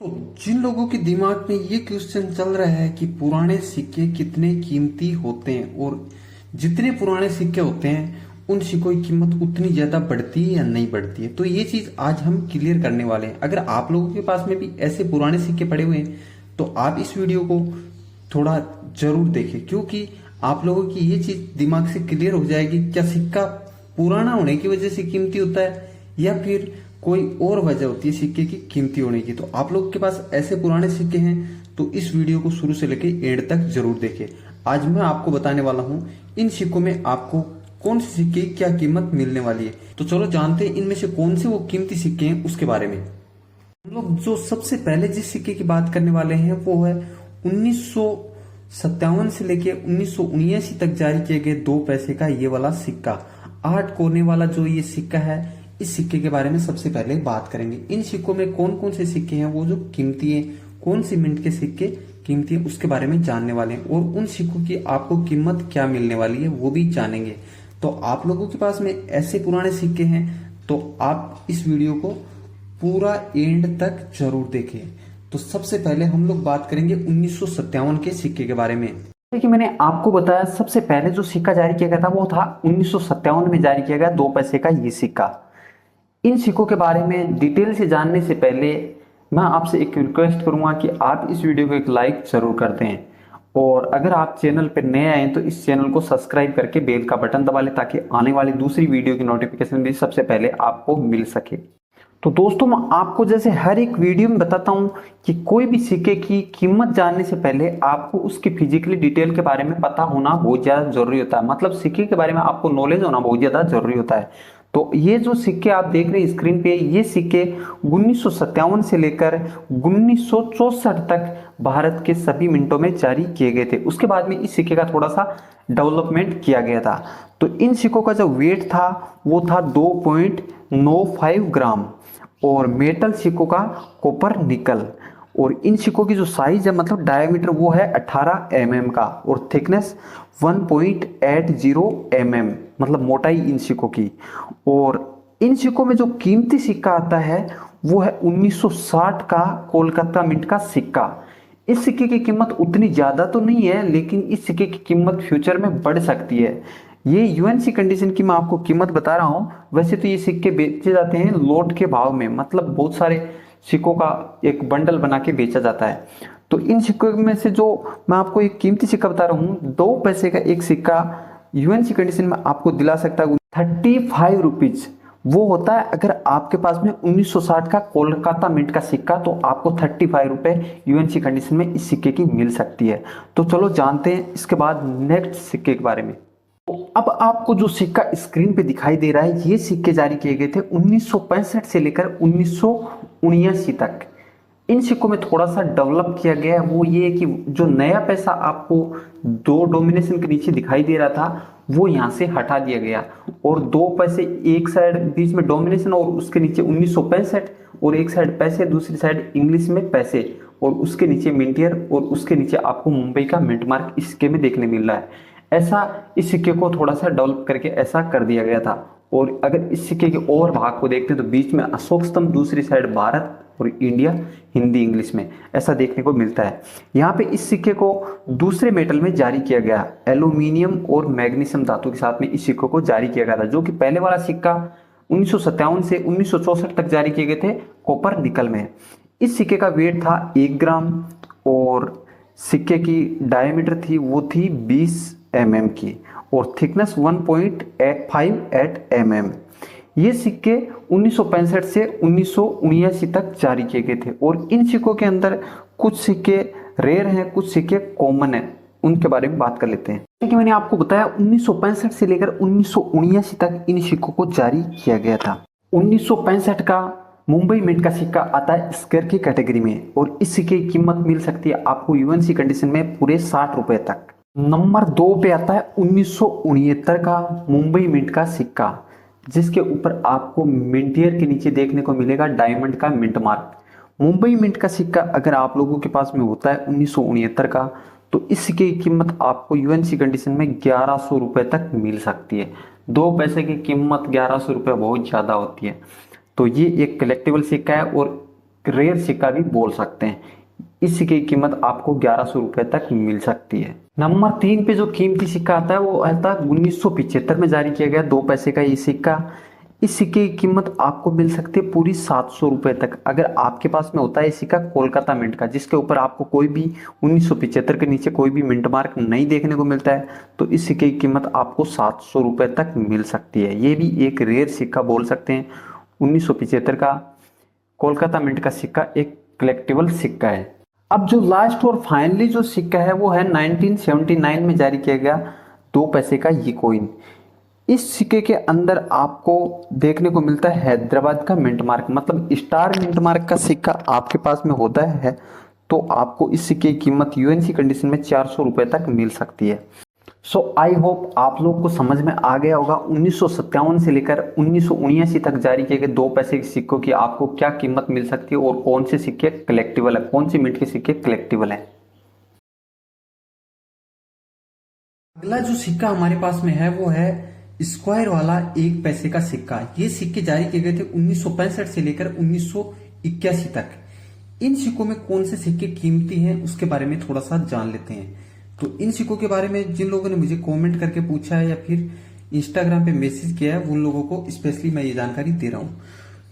तो जिन लोगों के दिमाग में ये क्वेश्चन चल रहा है कि पुराने सिक्के कितने कीमती होते हैं और जितने पुराने सिक्के होते हैं उन सिक्कों की कीमत उतनी ज्यादा बढ़ती है या नहीं बढ़ती है, तो ये चीज आज हम क्लियर करने वाले हैं। अगर आप लोगों के पास में भी ऐसे पुराने सिक्के पड़े हुए हैं तो आप इस वीडियो को थोड़ा जरूर देखें, क्योंकि आप लोगों की ये चीज दिमाग से क्लियर हो जाएगी। क्या सिक्का पुराना होने की वजह से कीमती होता है या फिर कोई और वजह होती है सिक्के की कीमती होने की। तो आप लोगों के पास ऐसे पुराने सिक्के हैं तो इस वीडियो को शुरू से लेकर एंड तक जरूर देखें। आज मैं आपको बताने वाला हूं इन सिक्कों में आपको कौन से सिक्के की क्या कीमत मिलने वाली है। तो चलो जानते हैं इनमें से कौन से वो कीमती सिक्के हैं उसके बारे में। हम लोग जो सबसे पहले जिस सिक्के की बात करने वाले हैं वो है 1957 से लेके 1979 तक जारी किए गए 2 पैसे का ये वाला सिक्का। 8 कोने वाला जो ये सिक्का है, इस सिक्के के बारे में सबसे पहले बात करेंगे। इन सिक्कों में कौन कौन से सिक्के हैं वो जो कीमती है, कौन सी मिंट के सिक्के कीमती है उसके बारे में जानने वाले हैं, और उन सिक्कों की आपको कीमत क्या मिलने वाली है वो भी जानेंगे। तो आप लोगों के पास में ऐसे पुराने सिक्के हैं तो आप इस वीडियो को पूरा एंड तक जरूर देखें। तो सबसे पहले हम लोग बात करेंगे 1957 के सिक्के के बारे में। देखिए, मैंने आपको बताया सबसे पहले जो सिक्का जारी किया गया था वो था 1957 में जारी किया गया 2 पैसे का ये सिक्का। इन सिक्कों के बारे में डिटेल से जानने से पहले मैं आपसे एक रिक्वेस्ट करूंगा कि आप इस वीडियो को एक लाइक जरूर कर दें, और अगर आप चैनल पर नए आए तो इस चैनल को सब्सक्राइब करके बेल का बटन दबा लें ताकि आने वाली दूसरी वीडियो की नोटिफिकेशन भी सबसे पहले आपको मिल सके। तो दोस्तों, मैं आपको जैसे हर एक वीडियो में बताता हूं कि कोई भी सिक्के की कीमत जानने से पहले आपको उसकी फिजिकली डिटेल के बारे में पता होना बहुत ज्यादा जरूरी होता है। मतलब सिक्के के बारे में आपको नॉलेज होना बहुत ज्यादा जरूरी होता है। तो ये जो सिक्के आप देख रहे हैं स्क्रीन पे, ये सिक्के 1957 से लेकर 1964 तक भारत के सभी मिंटों में जारी किए गए थे। उसके बाद में इस सिक्के का थोड़ा सा डेवलपमेंट किया गया था। तो इन सिक्कों का जो वेट था वो था 2.95 ग्राम, और मेटल सिक्कों का कॉपर निकल। और इन सिक्कों की जो साइज है मतलब डायमीटर वो है 18 mm का, और थिकनेस 1.80 mm, मतलब मोटाई इन सिक्कों की। और इन सिक्कों में जो कीमती सिक्का आता है वो है 1960 का कोलकाता मिंट का सिक्का। इस सिक्के की कीमत उतनी ज्यादा तो नहीं है, लेकिन इस सिक्के की कीमत फ्यूचर में बढ़ सकती है। ये यूएनसी कंडीशन की मैं आपको कीमत बता रहा हूं। वैसे तो ये सिक्के बेचे जाते हैं लोट के भाव में, मतलब बहुत सारे सिक्कों का एक बंडल बना के बेचा जाता है। तो इन सिक्कों में से जो मैं आपको एक कीमती सिक्का बता रहा हूँ, 2 पैसे का एक सिक्का यूएनसी कंडीशन में आपको दिला सकता है 35 रुपीज। वो होता है अगर आपके पास में 1960 का कोलकाता मिंट का सिक्का, तो आपको 35 रुपए यूएनसी कंडीशन में इस सिक्के की मिल सकती है। तो चलो जानते हैं इसके बाद नेक्स्ट सिक्के के बारे में। तो अब आपको जो सिक्का स्क्रीन पे दिखाई दे रहा है, ये सिक्के जारी किए गए थे 1965 से लेकर 1979 तक। इन सिक्कों में थोड़ा सा डेवलप किया गया है, वो ये है कि जो नया पैसा आपको 2 डोमिनेशन के नीचे दिखाई दे रहा था वो यहाँ से हटा दिया गया, और 2 पैसे एक साइड बीच में डोमिनेशन और उसके नीचे 1965, और एक साइड पैसे दूसरी साइड इंग्लिश में पैसे, और उसके नीचे मिंटियर, और उसके नीचे आपको मुंबई का मिंट मार्क इस सिक्के में देखने मिल रहा है। ऐसा इस सिक्के को थोड़ा सा डेवलप करके ऐसा कर दिया गया था। और अगर इस सिक्के के और भाग को देखते हैं तो बीच में अशोक स्तंभ, दूसरी साइड भारत और इंडिया हिंदी इंग्लिश में ऐसा देखने को मिलता है। यहाँ पे इस सिक्के को दूसरे मेटल में जारी किया गया, एल्यूमिनियम और मैग्नीशियम धातु के साथ में इस सिक्के को जारी किया गया था। जो कि पहले वाला सिक्का 1957 से 1964 तक जारी किए गए थे कॉपर निकल में। इस सिक्के का वेट था 1 ग्राम, और सिक्के की डायमीटर थी वो थी 20 mm की, और थिकनेस 1.58 mm। ये सिक्के 1965 से 1979 तक जारी किए गए थे, और इन सिक्कों के अंदर कुछ सिक्के रेयर हैं, कुछ सिक्के कॉमन हैं। उनके बारे में बात कर लेते हैं। क्योंकि मैंने आपको बताया 1965 से लेकर 1979 तक इन सिक्कों को जारी किया गया था। 1965 का मुंबई मिंट का सिक्का आता है स्क्वायर की कैटेगरी में, और इस सिक्के की कीमत मिल सकती है आपको यूएनसी कंडीशन में पूरे 60 रुपए तक। नंबर 2 पे आता है 1969 का मुंबई मिंट का सिक्का, जिसके ऊपर आपको मिंटियर के नीचे देखने को मिलेगा डायमंड का मिंट मार्क। मुंबई मिंट का सिक्का अगर आप लोगों के पास में होता है 1969 का, तो इस सिक्के की कीमत आपको यूएनसी कंडीशन में 1100 रुपए तक मिल सकती है। 2 पैसे की कीमत 1100 रुपए बहुत ज्यादा होती है। तो ये एक कलेक्टिबल सिक्का है, और रेयर सिक्का भी बोल सकते हैं। इस सिक्के की कीमत आपको 1100 रुपए तक मिल सकती है। नंबर 3 पे जो कीमती सिक्का आता है वो आता है 1975 में जारी किया गया 2 पैसे का ये सिक्का। इस सिक्के की कीमत आपको मिल सकती है पूरी 700 रुपए तक। अगर आपके पास में होता है ये सिक्का कोलकाता मिंट का, जिसके ऊपर आपको कोई भी 1975 के नीचे कोई भी मिंट मार्क नहीं देखने को मिलता है, तो इस सिक्के की कीमत आपको 700 रुपए तक मिल सकती है। ये भी एक रेयर सिक्का बोल सकते हैं। 1975 का कोलकाता मिंट का सिक्का एक कलेक्टिबल सिक्का है। अब जो लास्ट और फाइनली जो सिक्का है वो है 1979 में जारी किया गया 2 पैसे का ये कॉइन। इस सिक्के के अंदर आपको देखने को मिलता है हैदराबाद का मिंट मार्क, मतलब स्टार मिंट मार्क का सिक्का आपके पास में होता है तो आपको इस सिक्के की कीमत यूएनसी कंडीशन में 400 रुपए तक मिल सकती है। सो आई होप आप लोग को समझ में आ गया होगा 1957 से लेकर 1979 तक जारी किए गए 2 पैसे के सिक्कों की आपको क्या कीमत मिल सकती है और कौन से सिक्के कलेक्टिबल है, कौन सी मिंट के सिक्के कलेक्टिबल है। अगला जो सिक्का हमारे पास में है वो है स्क्वायर वाला 1 पैसे का सिक्का। ये सिक्के जारी किए गए थे 1965 से लेकर 1981 तक। इन सिक्कों में कौन से सिक्के कीमती हैं उसके बारे में थोड़ा सा जान लेते हैं। तो इन सिक्कों के बारे में जिन लोगों ने मुझे कमेंट करके पूछा है या फिर इंस्टाग्राम पे मैसेज किया है उन लोगों को स्पेशली मैं ये जानकारी दे रहा हूँ।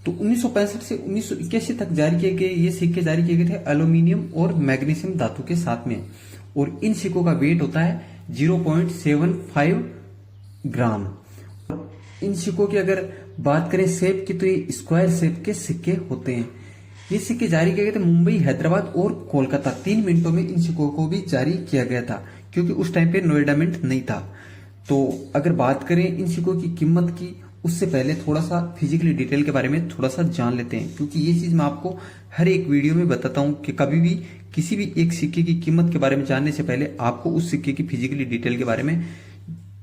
तो 1965 से 1981 तक जारी किए गए ये सिक्के जारी किए गए थे एल्यूमिनियम और मैग्नीशियम धातु के साथ में, और इन सिक्कों का वेट होता है 0.75 ग्राम। इन सिक्कों की अगर बात करें शेप की तो ये स्क्वायर शेप के सिक्के होते हैं। ये सिक्के जारी किए गए थे मुंबई, हैदराबाद और कोलकाता 3 मिनटों में। इन सिक्कों को भी जारी किया गया था क्योंकि उस टाइम पे नोएडा मिंट नहीं था। तो अगर बात करें इन सिक्कों की कीमत की उससे पहले थोड़ा सा फिजिकली डिटेल के बारे में थोड़ा सा जान लेते हैं, क्योंकि ये चीज मैं आपको हर एक वीडियो में बताता हूँ कि कभी भी किसी भी एक सिक्के की कीमत के बारे में जानने से पहले आपको उस सिक्के की फिजिकली डिटेल के बारे में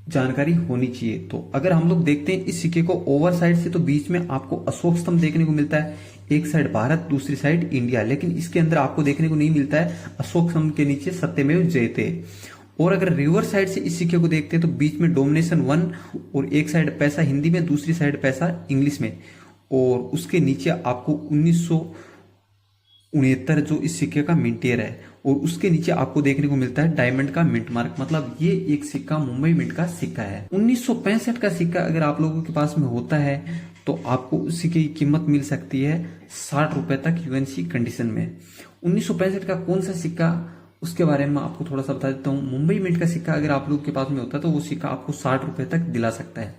जानकारी होनी चाहिए। तो अगर हम लोग देखते हैं इस सिक्के को ओवर साइड से तो बीच में आपको अशोक स्तंभ देखने को मिलता है, एक साइड भारत दूसरी साइड इंडिया, लेकिन इसके अंदर आपको देखने को नहीं मिलता है अशोक स्तंभ के नीचे सत्यमेव जयते। और अगर रिवर्स साइड से इस सिक्के को देखते हैं तो बीच में डोमिनेशन 1 और एक साइड पैसा हिंदी में दूसरी साइड पैसा इंग्लिश में, और उसके नीचे आपको 1969 जो इस सिक्के का मिंट ईयर है, और उसके नीचे आपको देखने को मिलता है डायमंड का मिंट मार्क, मतलब ये एक सिक्का मुंबई मिंट का सिक्का है। 1965 का सिक्का अगर आप लोगों के पास में होता है तो आपको उस सिक्के की कीमत मिल सकती है 60 रुपए तक यूएनसी कंडीशन में। 1965 का कौन सा सिक्का उसके बारे में आपको थोड़ा सा बता देता हूँ। मुंबई मिंट का सिक्का अगर आप लोगों के पास में होता है तो वो सिक्का आपको 60 रुपए तक दिला सकता है।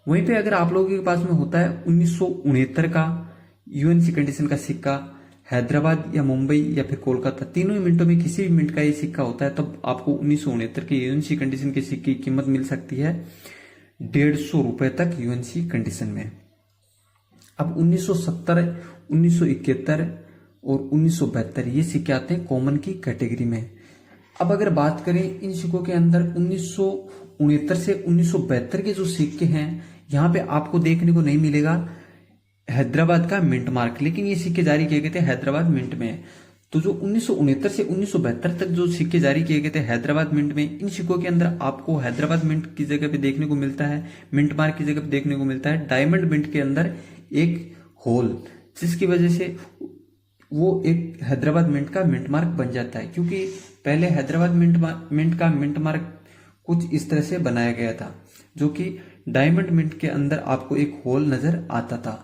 वहीं पे अगर आप लोगों के पास में होता है 1969 का यूएनसी कंडीशन का सिक्का, हैदराबाद या मुंबई या फिर कोलकाता तीनों ही मिनटों में किसी भी मिनट का ये सिक्का होता है, तब आपको 1969 के यूएनसी कंडीशन के सिक्के की कीमत मिल सकती है 150 रुपए तक यूएनसी कंडीशन में। अब 1970, 1971 और 1972 ये सिक्के आते हैं कॉमन की कैटेगरी में। अब अगर बात करें इन सिक्कों के अंदर 1969 से 1972 के जो सिक्के हैं यहाँ पे आपको देखने को नहीं मिलेगा हैदराबाद का मिंट मार्क, लेकिन ये सिक्के जारी किए गए थे हैदराबाद मिंट में। तो जो 1969 से 1972 तक जो सिक्के जारी किए गए थे हैदराबाद मिंट में, इन सिक्कों के अंदर आपको हैदराबाद मिंट की जगह पे देखने को मिलता है, मिंट मार्क की जगह पे देखने को मिलता है डायमंड मिंट के अंदर एक होल, जिसकी वजह से वो एक हैदराबाद मिंट का मिंट मार्क बन जाता है। क्योंकि पहले हैदराबाद मिंट का मिंट मार्क कुछ इस तरह से बनाया गया था, जो कि डायमंड मिंट के अंदर आपको एक होल नजर आता था।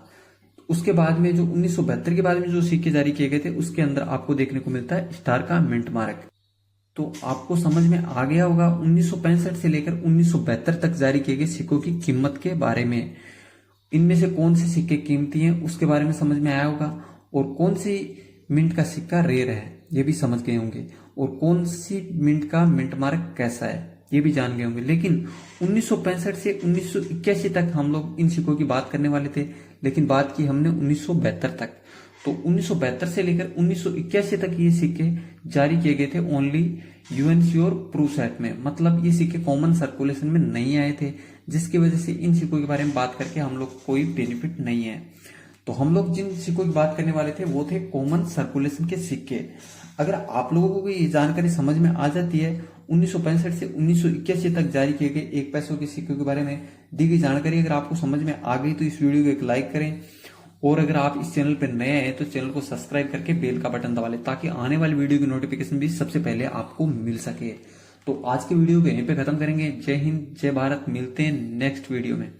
उसके बाद में जो 1972 के बाद में जो सिक्के जारी किए गए थे उसके अंदर आपको देखने को मिलता है स्टार का मिंट मार्क। तो आपको समझ में आ गया होगा 1965 से लेकर 1972 तक जारी किए गए सिक्कों की कीमत के बारे में। इनमें से कौन से सिक्के कीमती हैं उसके बारे में समझ में आया होगा, और कौन सी मिंट का सिक्का रेयर है ये भी समझ गए होंगे, और कौन सी मिंट का मिंट मार्क कैसा है ये भी जान गए होंगे। लेकिन 1965 से 1981 तक हम लोग इन सिक्कों की बात करने वाले थे, लेकिन बात की हमने 1972 तक। तो 1972 से लेकर 1981 तक ये सिक्के जारी किए गए थे ओनली यूएनसी और प्रूसेट में, मतलब ये सिक्के कॉमन सर्कुलेशन में नहीं आए थे, जिसकी वजह से इन सिक्कों के बारे में बात करके हम लोग को कोई बेनिफिट नहीं है। तो हम लोग जिन सिक्कों की बात करने वाले थे वो थे कॉमन सर्कुलेशन के सिक्के। अगर आप लोगों को ये जानकारी समझ में आ जाती है 1965 से 1981 तक जारी किए गए 1 पैसों के सिक्कों के बारे में दी गई जानकारी अगर आपको समझ में आ गई तो इस वीडियो को एक लाइक करें, और अगर आप इस चैनल पर नए हैं तो चैनल को सब्सक्राइब करके बेल का बटन दबा लें ताकि आने वाली वीडियो की नोटिफिकेशन भी सबसे पहले आपको मिल सके। तो आज की वीडियो को यहीं पे खत्म करेंगे। जय हिंद, जय भारत। मिलते हैं नेक्स्ट वीडियो में।